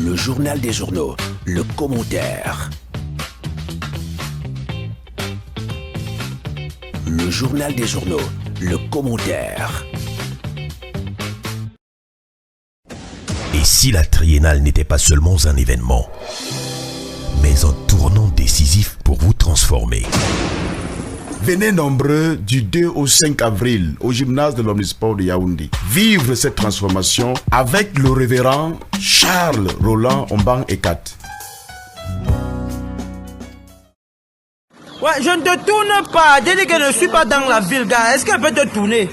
Le journal des journaux, le commentaire. Le journal des journaux, le commentaire. Et si la triennale n'était pas seulement un événement, mais un tournant décisif pour vous transformer? Venez nombreux du 2 au 5 avril au gymnase de l'Omnisport de Yaoundé. Vivre cette transformation avec le révérend Charles Roland Omban Ekat. Ouais, je ne te tourne pas. J'ai dit que je ne suis pas dans la ville, gars. Est-ce qu'elle peut te tourner?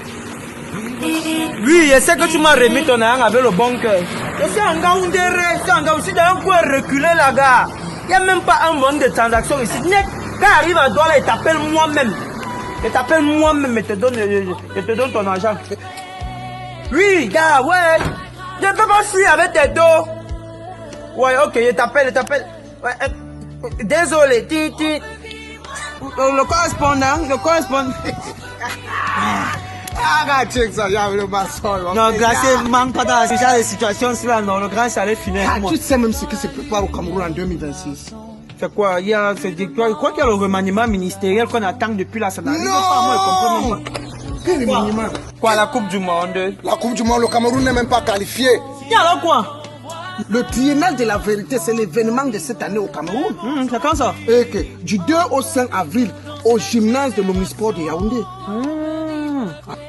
Oui, je sais que tu m'as remis ton argent avec le bon cœur. Je suis en Gaoundé, je suis dans un coin reculé là, gars. Il n'y a même pas un monde de transaction ici. Net, quand arrive à Douala, il t'appelle moi-même. Je t'appelle moi-même et je te donne ton argent. Oui, gars, ouais. Je ne peux pas fuir avec tes dos. Ouais, ok, je t'appelle. Ouais, désolé, le correspondant. Non, Gracien, manque pas dans ce genre de situation-là, non, le grand chalet finir. Tu sais même ce qui se prépare au Cameroun en 2026. C'est quoi? Il y a, je crois qu'il y a le remaniement ministériel qu'on attend depuis la semaine. Non! Quel remaniement? Quoi, la Coupe du Monde? La Coupe du Monde, le Cameroun n'est même pas qualifié. Et alors quoi? Le triennal de la vérité, c'est l'événement de cette année au Cameroun. C'est quand ça? Et que du 2 au 5 avril, au gymnase de l'Omnisport de Yaoundé.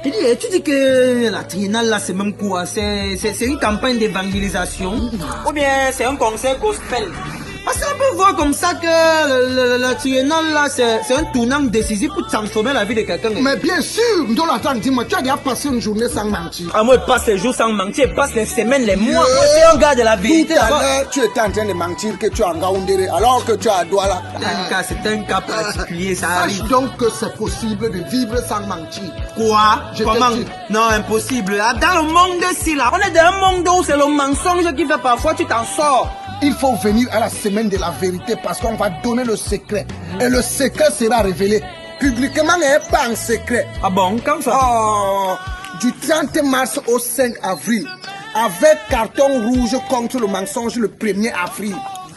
Tu dis que la triennale là, c'est même quoi? C'est une campagne d'évangélisation? Ou bien c'est un concert gospel? Parce qu'on peut voir comme ça que la triennale là, c'est un tournant décisif pour transformer la vie de quelqu'un. Mais bien sûr, Ndolatan, dis-moi, tu as déjà passé une journée sans mentir. Ah, moi, je passe les jours sans mentir, je passe les semaines, les mois. Moi, je suis un gars de la vérité. Tout à l'heure, tu étais en train de mentir que tu es en Gaoundéré, alors que tu es à Douala. C'est un cas particulier, ça arrive. Sache donc que c'est possible de vivre sans mentir. Quoi? Comment? te dis. Non, impossible. Dans le monde-ci, là, on est dans un monde où c'est le mensonge qui fait parfois, tu t'en sors. Il faut venir à la semaine de la vérité parce qu'on va donner le secret. Et le secret sera révélé publiquement et pas en secret. Ah bon, comme ça? Oh, du 30 mars au 5 avril, avec carton rouge contre le mensonge le 1er avril.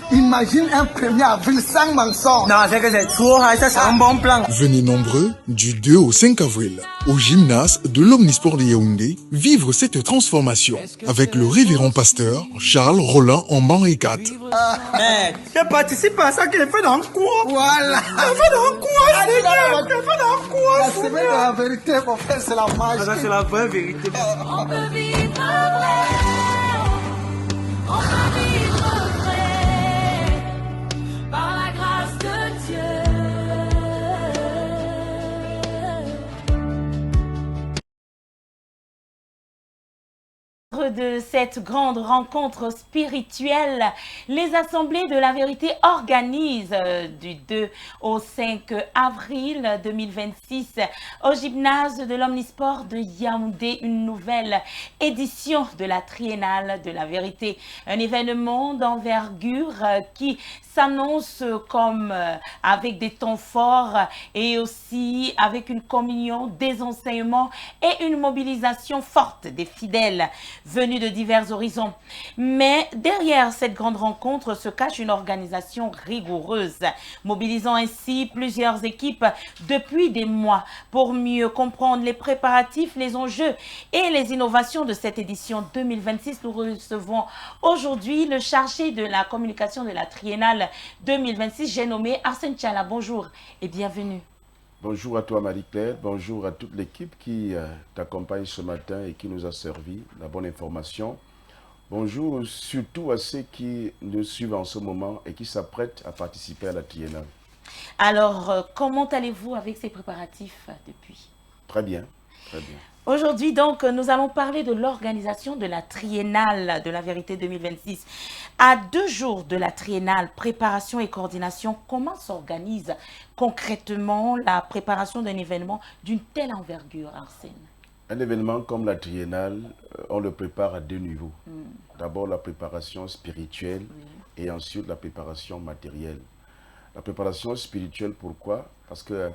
Imagine un 1er avril sans mensonge. Non, c'est que c'est trop, ça c'est un bon plan. Venez nombreux du 2 au 5 avril au gymnase de l'Omnisport de Yaoundé vivre cette transformation avec le révérend pasteur Charles Roland Omban Ekat. Mais je participe à ça que je fais dans le cours. Voilà. Je fais dans le cours, La Seigneur. semaine de la vérité, mon frère, c'est la magie. Ça c'est la vraie vérité. On peut vivre vrai, on peut vivre vrai, par la grâce de Dieu. De cette grande rencontre spirituelle, les assemblées de la vérité organisent du 2 au 5 avril 2026 au gymnase de l'Omnisport de Yaoundé une nouvelle édition de la triennale de la vérité, un événement d'envergure qui s'annonce comme avec des temps forts et aussi avec une communion, des enseignements et une mobilisation forte des fidèles venus de divers horizons. Mais derrière cette grande rencontre se cache une organisation rigoureuse, mobilisant ainsi plusieurs équipes depuis des mois pour mieux comprendre les préparatifs, les enjeux et les innovations de cette édition 2026. Nous recevons aujourd'hui le chargé de la communication de la triennale 2026, j'ai nommé Arsène Tchala. Bonjour et bienvenue. Bonjour à toi Marie-Claire, bonjour à toute l'équipe qui t'accompagne ce matin et qui nous a servi la bonne information. Bonjour surtout à ceux qui nous suivent en ce moment et qui s'apprêtent à participer à la triennale. Alors, comment allez-vous avec ces préparatifs depuis? Très bien, très bien. Aujourd'hui, donc, nous allons parler de l'organisation de la triennale de la vérité 2026. À 2 jours de la triennale, préparation et coordination, comment s'organise concrètement la préparation d'un événement d'une telle envergure, Arsène? Un événement comme la triennale, on le prépare à 2 niveaux. D'abord la préparation spirituelle et ensuite la préparation matérielle. La préparation spirituelle, pourquoi? Parce que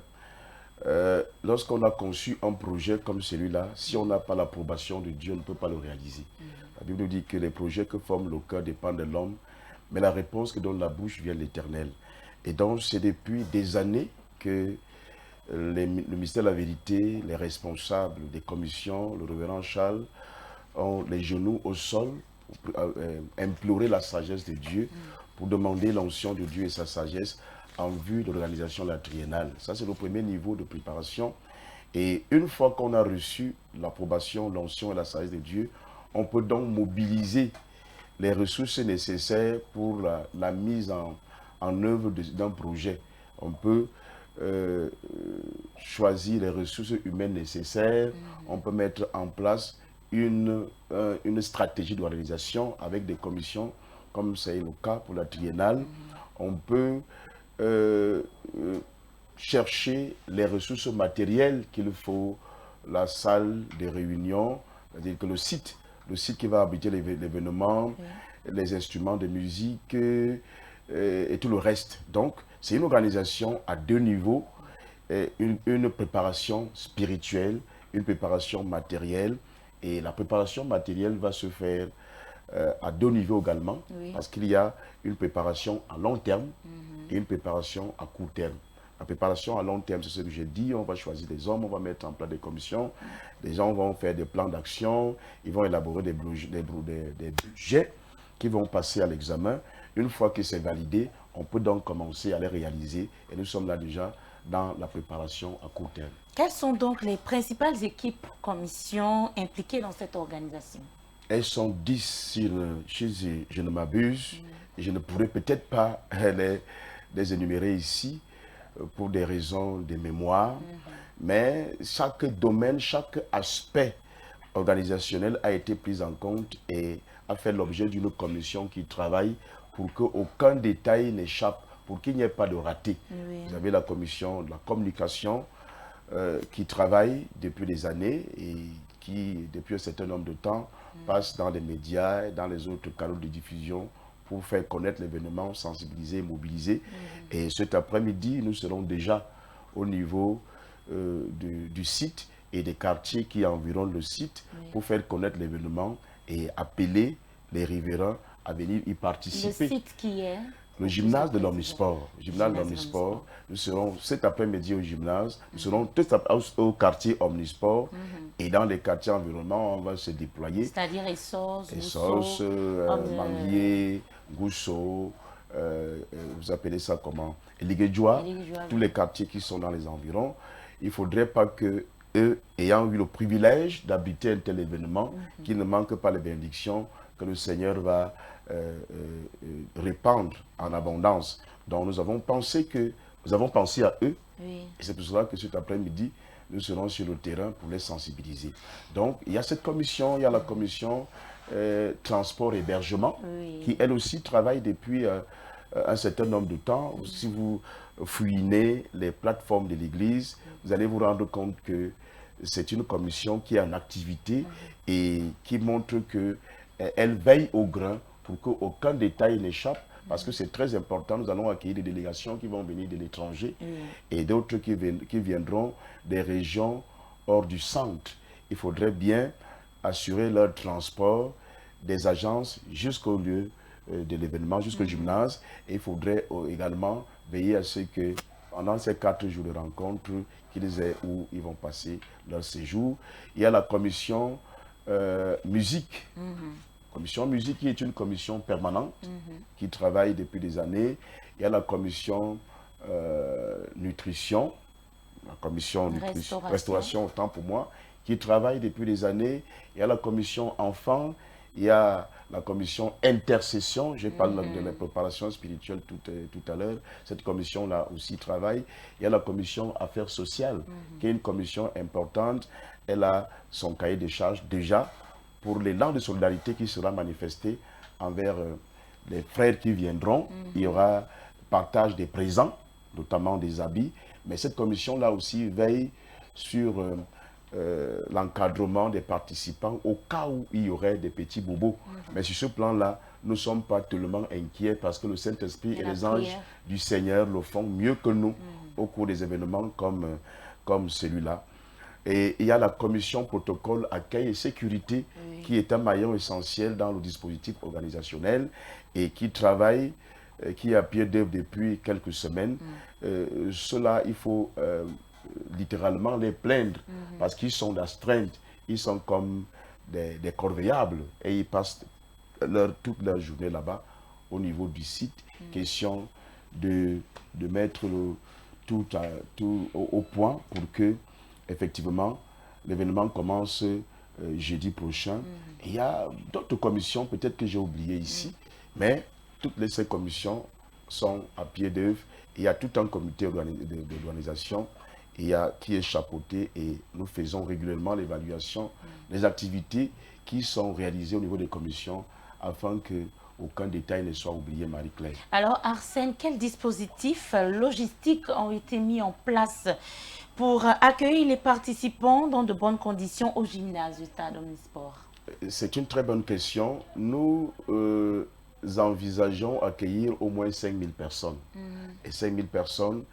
lorsqu'on a conçu un projet comme celui-là, si on n'a pas l'approbation de Dieu, on ne peut pas le réaliser. La Bible nous dit que les projets que forme le cœur dépendent de l'homme, mais la réponse que donne la bouche vient de l'Éternel. Et donc, c'est depuis des années que le ministère de la Vérité, les responsables des commissions, le révérend Charles, ont les genoux au sol pour implorer la sagesse de Dieu, pour demander l'onction de Dieu et sa sagesse en vue de l'organisation de la triennale. Ça, c'est le premier niveau de préparation. Et une fois qu'on a reçu l'approbation, l'onction et la sagesse de Dieu, on peut donc mobiliser les ressources nécessaires pour la mise en œuvre d'un projet. On peut choisir les ressources humaines nécessaires, on peut mettre en place une stratégie d'organisation avec des commissions, comme c'est le cas pour la triennale. On peut chercher les ressources matérielles qu'il faut, la salle de réunion, c'est-à-dire que le site qui va abriter l'événement, les instruments de musique et tout le reste. Donc, c'est une organisation à deux niveaux, une préparation spirituelle, une préparation matérielle. Et la préparation matérielle va se faire à deux niveaux également, parce qu'il y a une préparation à long terme et une préparation à court terme. La préparation à long terme, c'est ce que j'ai dit, on va choisir des hommes, on va mettre en place des commissions, les gens vont faire des plans d'action, ils vont élaborer des budgets qui vont passer à l'examen. Une fois que c'est validé, on peut donc commencer à les réaliser et nous sommes là déjà dans la préparation à court terme. Quelles sont donc les principales équipes, commissions impliquées dans cette organisation? Elles sont 10 si je ne m'abuse. Je ne pourrais peut-être pas les énumérer ici pour des raisons de mémoire. Mais chaque domaine, chaque aspect organisationnel a été pris en compte et a fait l'objet d'une commission qui travaille pour qu'aucun détail n'échappe, pour qu'il n'y ait pas de raté. Vous avez la commission de la communication qui travaille depuis des années et qui, depuis un certain nombre de temps, passe dans les médias et dans les autres canaux de diffusion pour faire connaître l'événement, sensibiliser, mobiliser. Et cet après-midi, nous serons déjà au niveau du site et des quartiers qui environnent le site pour faire connaître l'événement et appeler les riverains à venir y participer. Le site qui est le gymnase de l'Omnisport. Gymnase de l'Omnisport. Nous serons cet après-midi au gymnase. Nous serons tout au quartier Omnisport. Et dans les quartiers environnants, on va se déployer. C'est-à-dire Essos, Manguier, Gousso, vous appelez ça comment? Liguedjoa, tous les quartiers qui sont dans les environs. Il ne faudrait pas que eux, ayant eu le privilège d'habiter un tel événement, qu'ils ne manquent pas les bénédictions que le Seigneur va répandre en abondance. Donc nous avons pensé à eux, et c'est pour cela que cet après-midi, nous serons sur le terrain pour les sensibiliser. Donc il y a cette commission, il y a la commission transport et hébergement, qui elle aussi travaille depuis un certain nombre de temps. Si vous fouinez les plateformes de l'Église, vous allez vous rendre compte que c'est une commission qui est en activité et qui montre qu'elle veille au grain pour qu'aucun détail n'échappe, parce que c'est très important. Nous allons accueillir des délégations qui vont venir de l'étranger et d'autres qui viendront des régions hors du centre. Il faudrait bien assurer leur transport des agences jusqu'au lieu de l'événement, jusqu'au gymnase. Et il faudrait également veiller à ce que pendant ces 4 jours de rencontre, qu'ils aient où ils vont passer leur séjour. Il y a la commission musique. Commission musique qui est une commission permanente qui travaille depuis des années. Il y a la commission nutrition, la commission restauration autant pour moi, qui travaille depuis des années. Il y a la commission enfants, il y a la commission intercession, j'ai parlé de la préparation spirituelle tout à l'heure, cette commission-là aussi travaille. Il y a la commission affaires sociales, qui est une commission importante. Elle a son cahier de charges déjà pour l'élan de solidarité qui sera manifesté envers les frères qui viendront. Il y aura partage des présents, notamment des habits. Mais cette commission-là aussi veille sur l'encadrement des participants au cas où il y aurait des petits bobos. Mais sur ce plan-là, nous ne sommes pas tellement inquiets parce que le Saint-Esprit et les anges du Seigneur le font mieux que nous au cours des événements comme celui-là. Et il y a la commission protocole, accueil et sécurité qui est un maillon essentiel dans le dispositif organisationnel et qui travaille, qui est à pied d'œuvre depuis quelques semaines. Cela, il faut littéralement les plaindre parce qu'ils sont d'astreinte, ils sont comme des corvéables et ils passent toute leur journée là-bas au niveau du site. Question de mettre tout au point pour que effectivement l'événement commence jeudi prochain. Et il y a d'autres commissions, peut-être que j'ai oublié ici, mais toutes ces commissions sont à pied d'œuvre. Il y a tout un comité d'organisation qui est chapeauté et nous faisons régulièrement l'évaluation des activités qui sont réalisées au niveau des commissions afin que aucun détail ne soit oublié, Marie-Claire. Alors Arsène, quels dispositifs logistiques ont été mis en place pour accueillir les participants dans de bonnes conditions au gymnase du Stade Omnisport? C'est une très bonne question. Nous envisageons accueillir au moins 5000 personnes. Et 5000 personnes.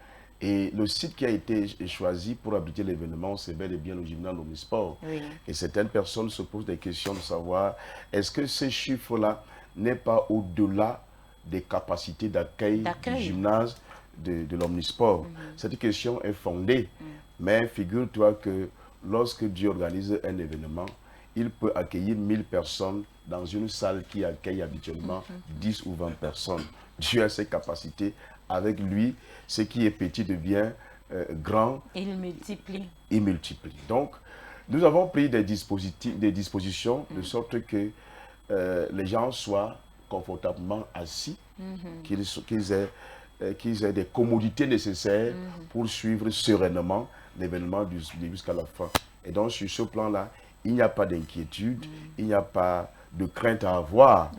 Et le site qui a été choisi pour abriter l'événement, c'est bel et bien le gymnase Omnisport. Et certaines personnes se posent des questions de savoir, est-ce que ces chiffres-là n'est pas au-delà des capacités d'accueil du gymnase de l'Omnisport? Cette question est fondée, mais figure-toi que lorsque Dieu organise un événement, il peut accueillir 1000 personnes dans une salle qui accueille habituellement 10 ou 20 personnes. Dieu a ses capacités. Avec lui, ce qui est petit devient grand. Il multiplie. Il multiplie. Donc, nous avons pris des dispositions de sorte que les gens soient confortablement assis, qu'ils aient des commodités nécessaires pour suivre sereinement l'événement du début jusqu'à la fin. Et donc, sur ce plan-là, il n'y a pas d'inquiétude, il n'y a pas de crainte à avoir.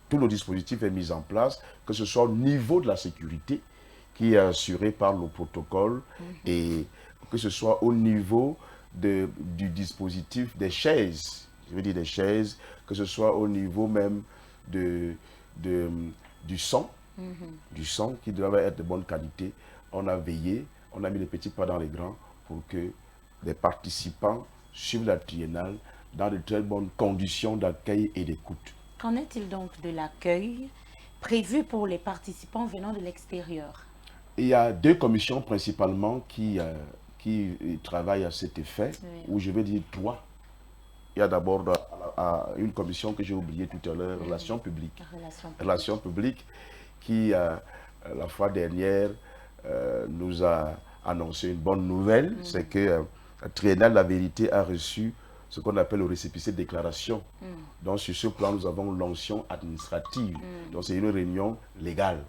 Tout le dispositif est mis en place, que ce soit au niveau de la sécurité, qui est assuré par le protocole, et que ce soit au niveau du dispositif des chaises, je veux dire des chaises, que ce soit au niveau même du son, qui doit être de bonne qualité. On a veillé, on a mis les petits pas dans les grands pour que les participants suivent la triennale dans de très bonnes conditions d'accueil et d'écoute. Qu'en est-il donc de l'accueil prévu pour les participants venant de l'extérieur? Il y a deux commissions principalement qui travaillent à cet effet, ou je vais dire trois. Il y a d'abord une commission que j'ai oubliée tout à l'heure, Relations publiques. Relations publiques, qui la fois dernière nous a annoncé une bonne nouvelle, c'est que la Triennale La Vérité a reçu ce qu'on appelle le récépissé de déclaration. Donc sur ce plan, nous avons l'onction administrative. Donc c'est une réunion légale.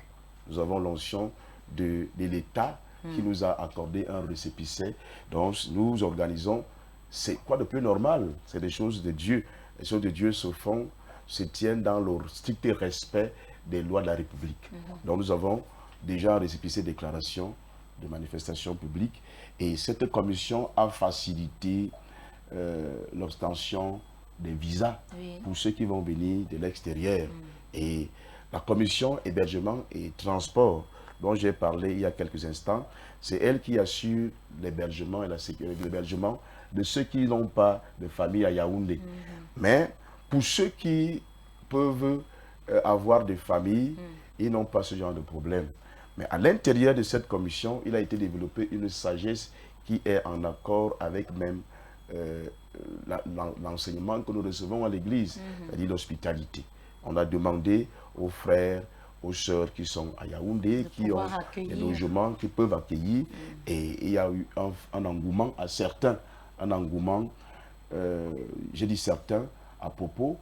Nous avons l'onction de l'État qui nous a accordé un récépissé. Donc nous organisons, c'est quoi de plus normal? C'est des choses de Dieu. Les choses de Dieu se tiennent dans le strict respect des lois de la République. Donc nous avons déjà un récépissé de déclaration de manifestation publique et cette commission a facilité l'obtention des visas pour ceux qui vont venir de l'extérieur. Et la commission hébergement et transport dont j'ai parlé il y a quelques instants, c'est elle qui assure l'hébergement et la sécurité, l'hébergement de ceux qui n'ont pas de famille à Yaoundé. Mais pour ceux qui peuvent avoir des familles, ils n'ont pas ce genre de problème. Mais à l'intérieur de cette commission, il a été développé une sagesse qui est en accord avec même l'enseignement que nous recevons à l'église, c'est-à-dire l'hospitalité. On a demandé aux frères, aux sœurs qui sont à Yaoundé, qui ont des logements, qui peuvent accueillir, et il y a eu un engouement à certains, j'ai dit certains, à propos,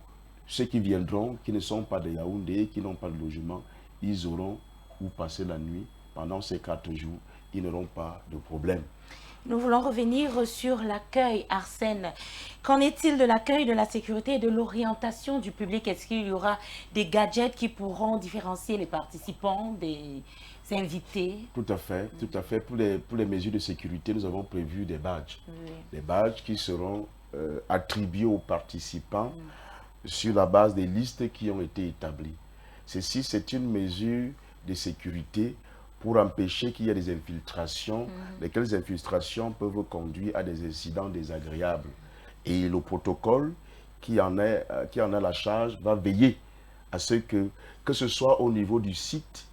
ceux qui viendront, qui ne sont pas de Yaoundé, qui n'ont pas de logement, ils auront où passer la nuit pendant ces 4 jours, ils n'auront pas de problème. Nous voulons revenir sur l'accueil, Arsène. Qu'en est-il de l'accueil, de la sécurité et de l'orientation du public? Est-ce qu'il y aura des gadgets qui pourront différencier les participants des invités? Tout à fait, tout à fait. Pour les mesures de sécurité, nous avons prévu des badges. Des badges qui seront attribués aux participants sur la base des listes qui ont été établies. Ceci, c'est une mesure de sécurité pour empêcher qu'il y ait des infiltrations, lesquelles infiltrations peuvent conduire à des incidents désagréables. Et le protocole qui en a la charge va veiller à ce que ce soit au niveau du site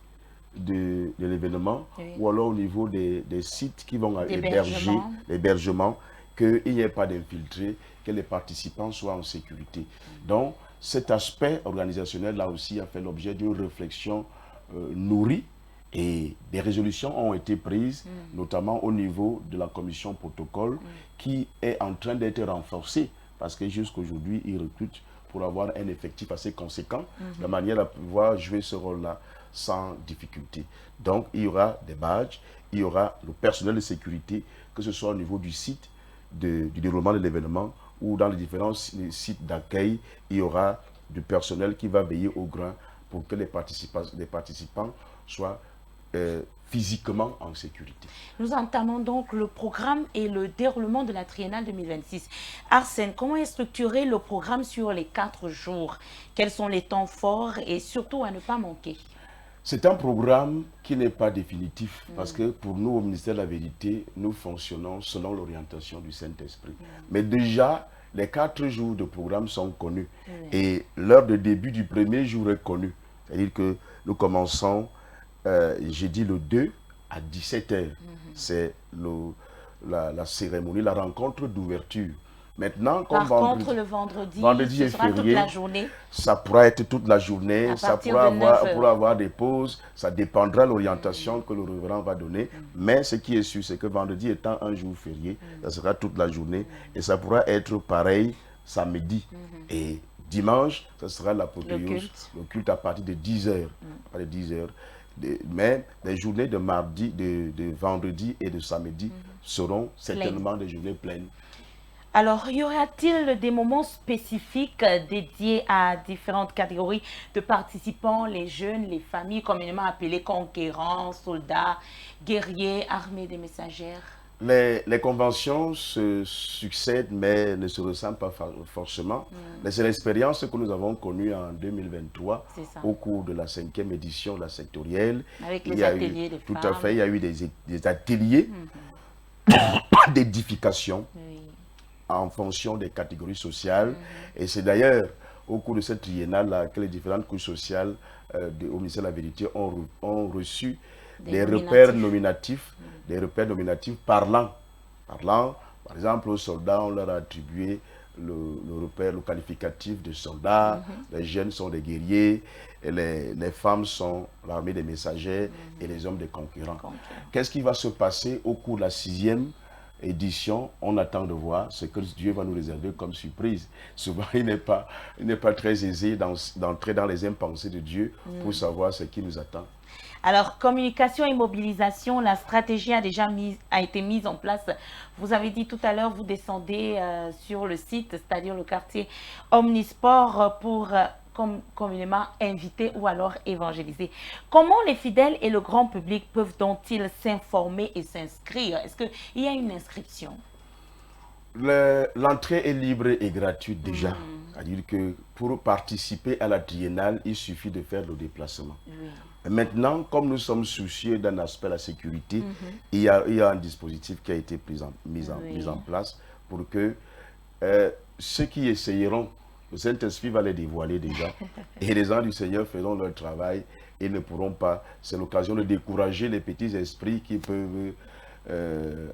de l'événement ou alors au niveau des sites qui vont héberger l'hébergement, qu'il n'y ait pas d'infiltrés, que les participants soient en sécurité. Donc, cet aspect organisationnel là aussi a fait l'objet d'une réflexion nourrie et des résolutions ont été prises, notamment au niveau de la commission protocole qui est en train d'être renforcée parce que jusqu'aujourd'hui, ils recrutent pour avoir un effectif assez conséquent, de manière à pouvoir jouer ce rôle-là sans difficulté. Donc, il y aura des badges, il y aura le personnel de sécurité, que ce soit au niveau du site du déroulement de l'événement ou dans les différents sites d'accueil, il y aura du personnel qui va veiller au grain pour que les participants soient physiquement en sécurité. Nous entamons donc le programme et le déroulement de la Triennale 2026. Arsène, comment est structuré le programme sur les 4 jours? Quels sont les temps forts et surtout à ne pas manquer? C'est un programme qui n'est pas définitif parce que pour nous, au ministère de la Vérité, nous fonctionnons selon l'orientation du Saint-Esprit. Mais déjà, les 4 jours de programme sont connus et l'heure de début du premier jour est connue. C'est-à-dire que nous commençons, j'ai dit le 2 à 17h. C'est la cérémonie, la rencontre d'ouverture. Maintenant, comme Par contre, le vendredi est ce sera férié, toute la journée. ça pourra être toute la journée, À ça partir pourra de 9 heures. pourra avoir des pauses, ça dépendra de l'orientation que le révérend va donner. Mais ce qui est sûr, c'est que vendredi étant un jour férié, ça sera toute la journée et ça pourra être pareil samedi. Et dimanche, ce sera l'apothéose, le culte à partir de 10h. À partir de 10h. Mais les journées de mardi, de vendredi et de samedi seront certainement des journées pleines. Alors, y aura-t-il des moments spécifiques dédiés à différentes catégories de participants, les jeunes, les familles, communément appelées conquérants, soldats, guerriers, armées des messagères? Les conventions se succèdent mais ne se ressemblent pas forcément. Mais c'est l'expérience que nous avons connue en 2023 au cours de la 5e édition de la sectorielle. Avec les ateliers des femmes. Tout à fait, il y a eu des ateliers d'édification en fonction des catégories sociales. Et c'est d'ailleurs au cours de cette triennale que les différentes couches sociales au ministère de la Vérité ont reçu des repères nominatifs, parlant. Par exemple, aux soldats, on leur a attribué le repère, le qualificatif de soldats, les jeunes sont des guerriers, et les femmes sont l'armée des messagers et les hommes des conquérants. Qu'est-ce qui va se passer au cours de la 6e édition? On attend de voir ce que Dieu va nous réserver comme surprise. Souvent, il n'est pas très aisé d'entrer dans les impensés de Dieu pour savoir ce qui nous attend. Alors, communication et mobilisation, la stratégie a été mise en place. Vous avez dit tout à l'heure, vous descendez sur le site, c'est-à-dire le quartier Omnisport, pour communément inviter ou alors évangéliser. Comment les fidèles et le grand public peuvent-ils s'informer et s'inscrire? Est-ce qu'il y a une inscription? L'entrée est libre et gratuite déjà. C'est-à-dire que pour participer à la triennale, il suffit de faire le déplacement. Maintenant, comme nous sommes soucieux d'un aspect de la sécurité, il y a un dispositif qui a été mis en place pour que ceux qui essayeront, le Saint-Esprit va les dévoiler déjà, et les gens du Seigneur feront leur travail et ne pourront pas. C'est l'occasion de décourager les petits esprits qui peuvent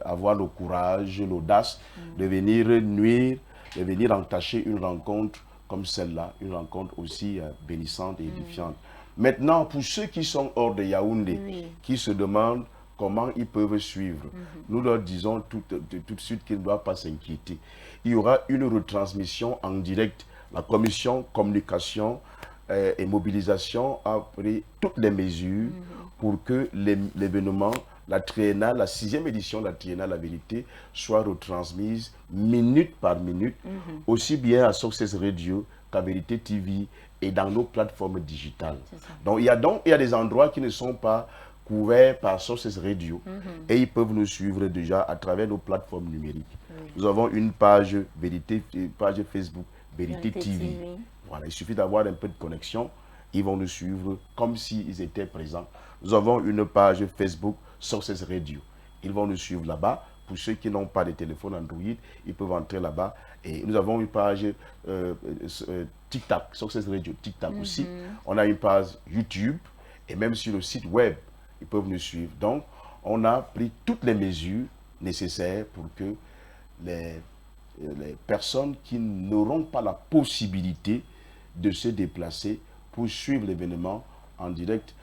avoir le courage, l'audace de venir nuire, de venir entacher une rencontre comme celle-là, une rencontre aussi bénissante et édifiante. Maintenant, pour ceux qui sont hors de Yaoundé, qui se demandent comment ils peuvent suivre, nous leur disons tout de suite qu'ils ne doivent pas s'inquiéter. Il y aura une retransmission en direct. La commission communication et mobilisation a pris toutes les mesures pour que l'événement, la triennale, la 6e édition de la triennale La Vérité, soit retransmise minute par minute, aussi bien à Success Radio qu'à Vérité TV et dans nos plateformes digitales. Donc il y a des endroits qui ne sont pas couverts par Success Radio et ils peuvent nous suivre déjà à travers nos plateformes numériques. Nous avons une page Facebook, Vérité TV. Voilà, il suffit d'avoir un peu de connexion ils vont nous suivre comme s'ils étaient présents. Nous avons une page Facebook Success Radio. Ils vont nous suivre là-bas. Pour ceux qui n'ont pas de téléphone Android, ils peuvent entrer là-bas. Et nous avons une page TikTok, Success Radio, TikTok aussi. On a une page YouTube et même sur le site web, ils peuvent nous suivre. Donc, on a pris toutes les mesures nécessaires pour que les personnes qui n'auront pas la possibilité de se déplacer pour suivre l'événement en direct,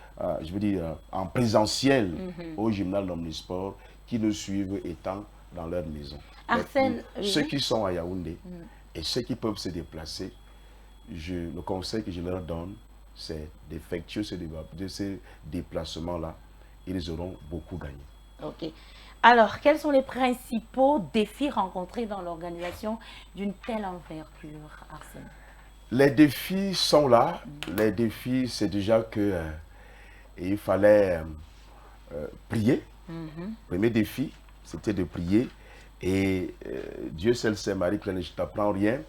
je veux dire en présentiel au gymnase d'Omnisport, qui nous suivent étant dans leur maison. Arsène, Ceux qui sont à Yaoundé et ceux qui peuvent se déplacer, le conseil que je leur donne, c'est d'effectuer ces déplacements-là. Ils auront beaucoup gagné. Ok. Alors, quels sont les principaux défis rencontrés dans l'organisation d'une telle envergure, Arsène? Les défis sont là. Les défis, c'est déjà que il fallait prier. Premier défi, c'était de prier. Et Dieu seul sait, Marie-Claire, je ne t'apprends rien.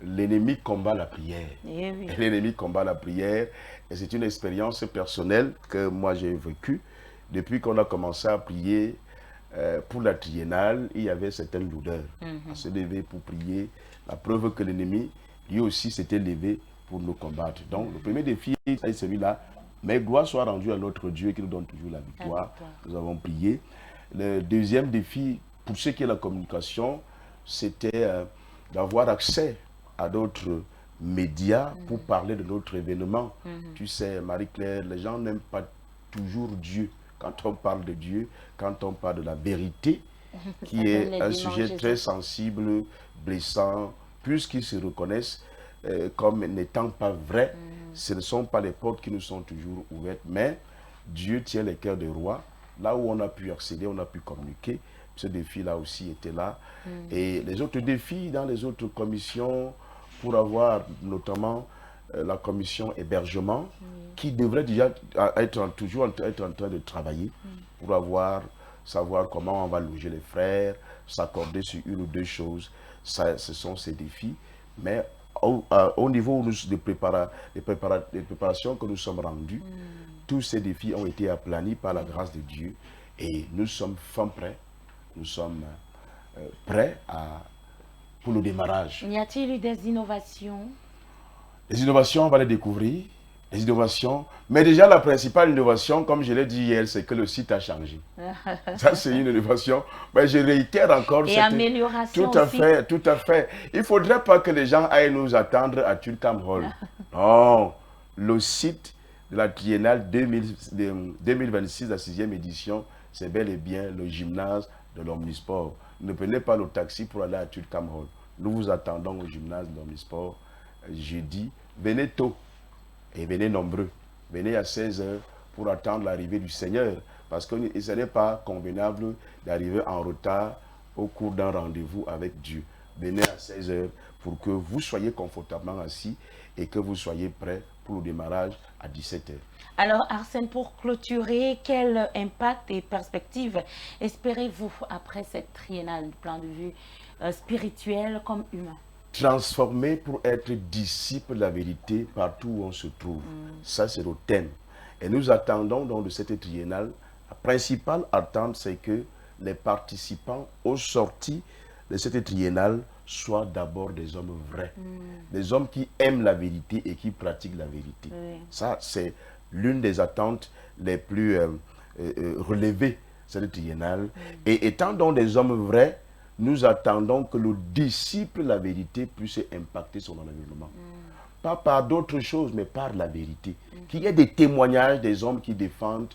L'ennemi combat la prière. Eh oui. L'ennemi combat la prière. Et c'est une expérience personnelle que moi j'ai vécue. Depuis qu'on a commencé à prier pour la triennale, il y avait certaines lourdeurs à se lever pour prier. La preuve que l'ennemi, lui aussi, s'était levé pour nous combattre. Donc, le premier défi est celui-là. Mais gloire soit rendue à notre Dieu qui nous donne toujours la victoire. Nous avons prié. Le deuxième défi, pour ce qui est la communication, c'était d'avoir accès à d'autres médias pour parler de notre événement. Tu sais, Marie-Claire, les gens n'aiment pas toujours Dieu. Quand on parle de Dieu, quand on parle de la vérité, qui est un sujet très sensible, blessant, puisqu'ils se reconnaissent comme n'étant pas vrais, ce ne sont pas les portes qui nous sont toujours ouvertes, mais Dieu tient les cœurs des rois. Là où on a pu accéder, on a pu communiquer. Ce défi-là aussi était là. Et les autres défis dans les autres commissions, pour avoir notamment la commission hébergement, qui devrait déjà toujours être en train de travailler pour savoir comment on va loger les frères, s'accorder sur une ou deux choses. Ça, ce sont ces défis. Mais au niveau des préparations que nous sommes rendus, tous ces défis ont été aplanis par la grâce de Dieu. Et nous sommes fin prêts. Nous sommes prêts pour le démarrage. Y a-t-il eu des innovations? Les innovations, on va les découvrir. Les innovations. Mais déjà, la principale innovation, comme je l'ai dit hier, c'est que le site a changé. Ça, c'est une innovation. Mais je réitère encore. Et amélioration tout à aussi. fait, tout à fait. Il ne faudrait pas que les gens aillent nous attendre à Turcam Hall. Non. Le site de la triennale 2026, la 6e édition, c'est bel et bien le gymnase de l'Omnisport. Ne prenez pas le taxi pour aller à Turcam Hall. Nous vous attendons au gymnase de l'Omnisport jeudi. Venez tôt et venez nombreux. Venez à 16h pour attendre l'arrivée du Seigneur. Parce que ce n'est pas convenable d'arriver en retard au cours d'un rendez-vous avec Dieu. Venez à 16h pour que vous soyez confortablement assis et que vous soyez prêts pour le démarrage à 17h. Alors, Arsène, pour clôturer, quel impact et perspective espérez-vous après cette triennale du plan de vue spirituel comme humain? Transformer pour être disciple de la vérité partout où on se trouve. Ça, c'est le thème. Et nous attendons donc de cette triennale, la principale attente, c'est que les participants aux sorties de cette triennale soient d'abord des hommes vrais. Des hommes qui aiment la vérité et qui pratiquent la vérité. Ça, c'est l'une des attentes les plus relevées de cette triennale. Et étant donc des hommes vrais, nous attendons que le disciple de la vérité puisse impacter son environnement. Pas par d'autres choses, mais par la vérité. Qu'il y ait des témoignages des hommes qui défendent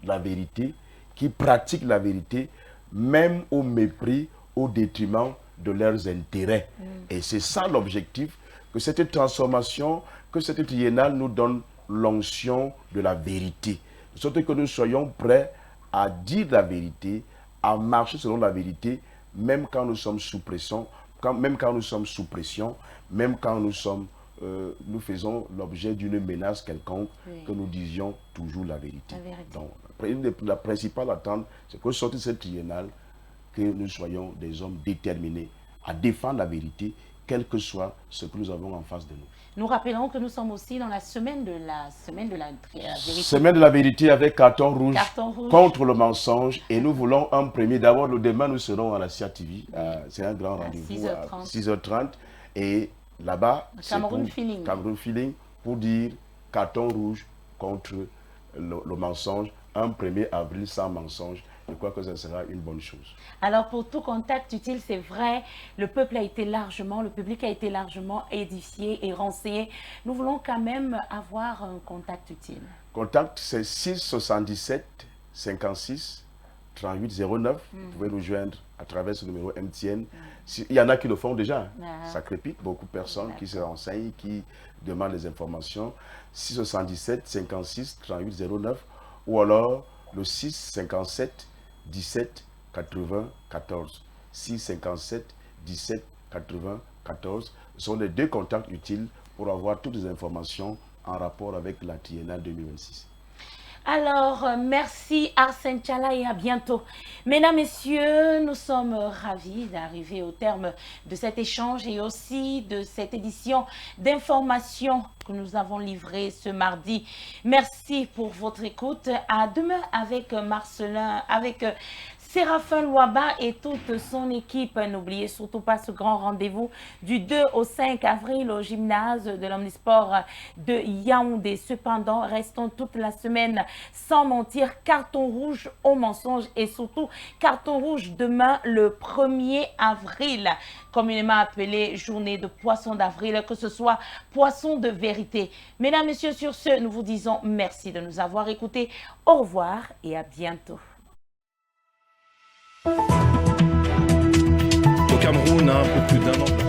la vérité, qui pratiquent la vérité, même au mépris, au détriment de leurs intérêts. Et c'est ça l'objectif, que cette transformation, que cette triennale nous donne l'onction de la vérité. De sorte que nous soyons prêts à dire la vérité, à marcher selon la vérité, même quand nous sommes sous pression, même quand nous sommes sous pression, même quand nous faisons l'objet d'une menace quelconque, que nous disions toujours la vérité. Donc, la principale attente, c'est qu'au sortir de cette triennale, que nous soyons des hommes déterminés à défendre la vérité quel que soit ce que nous avons en face de nous. Nous rappelons que nous sommes aussi dans la semaine de la vérité. Semaine de la vérité avec carton rouge, Carton rouge. contre le mensonge. Et nous voulons un premier. D'abord, demain, nous serons à la CIA TV. C'est un grand rendez-vous à 6h30. Et là-bas, c'est Cameroun pour Feeling. Cameroun Feeling pour dire carton rouge contre le mensonge. Un 1er avril sans mensonge. Je crois que ça sera une bonne chose. Alors pour tout contact utile, c'est vrai, le public a été largement édifié et renseigné. Nous voulons quand même avoir un contact utile. Contact, c'est 677 56 38 09. Vous pouvez nous joindre à travers ce numéro MTN. Il y en a qui le font déjà. Ça crépite, beaucoup de personnes qui se renseignent, qui demandent des informations. 677 56 38 09 ou alors le 657 17 80 14. 657 17 80 14. Ce sont les deux contacts utiles pour avoir toutes les informations en rapport avec la triennale 2026. Alors, merci Arsène Tchala et à bientôt. Mesdames, Messieurs, nous sommes ravis d'arriver au terme de cet échange et aussi de cette édition d'information que nous avons livrée ce mardi. Merci pour votre écoute. À demain avec Marcelin, avec Séraphin Louaba et toute son équipe. N'oubliez surtout pas ce grand rendez-vous du 2 au 5 avril au gymnase de l'Omnisport de Yaoundé. Cependant, restons toute la semaine sans mentir. Carton rouge au mensonge et surtout carton rouge demain le 1er avril, communément appelé journée de poisson d'avril, que ce soit poisson de vérité. Mesdames, Messieurs, sur ce, nous vous disons merci de nous avoir écoutés. Au revoir et à bientôt. Au Cameroun, un peu plus d'un an.